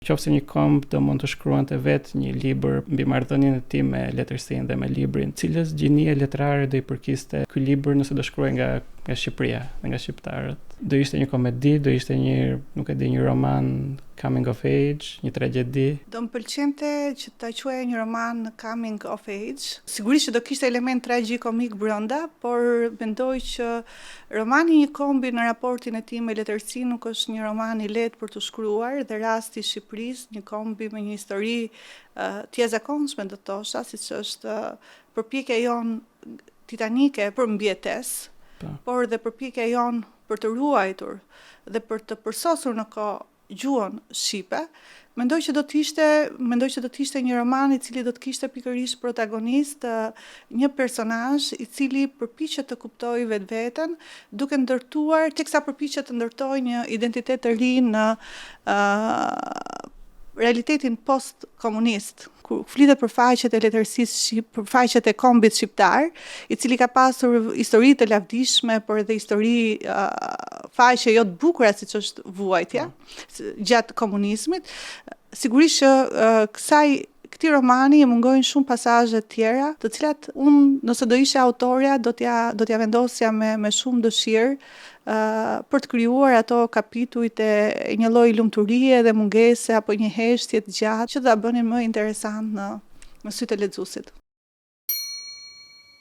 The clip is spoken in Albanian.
Qofse një këmbë do mund të shkruante vetë një libër mbi marrëdhënien e tij me letërsinë dhe me librin, cilës gjinie letrare do i përkiste ky libër nëse do shkruhej nga Shqipëria dhe nga shqiptarët? Do ishte një komedi, do ishte një roman coming of age, një tragjedi? Do më pëlqente që ta quaja një roman coming of age. Sigurisht që do kishte element tragjikomik brenda, por mendoj që romani Një kombi në raportin e tij me letërsinë nuk është një roman i lehtë për të shkruar dhe rasti i Shqipërisë, Një kombi me një histori të jashtëzakonshme do të thosha, siç është përpjekja jonë titanike për mbijetesë, por dhe përpjekja jonë për të ruajtur dhe për të përsosur në kohë gjuhën shqipe, mendoj që do të ishte një roman i cili do të kishte pikërisht protagonist një personazh i cili përpiqet të kuptojë vetveten, duke ndërtuar, teksa përpiqet të ndërtojë një identitet të ri në realitetin post-komunist, kur flitet për faqet e letërsisë, për faqet e kombit shqiptar, i cili ka pasur histori të lavdishme, por edhe histori faqe jo të bukura siç është vuajtja gjatë komunizmit. Sigurisht që këtij romani i mungojnë shumë pasazhe të tjera, të cilat unë nëse do isha autorja do t'ja vendosja me shumë dëshirë për të krijuar ato kapitujt e një lloji lumturie dhe mungese apo një heshtje të gjatë që ta bënin më interesant në sytë e lexuesit.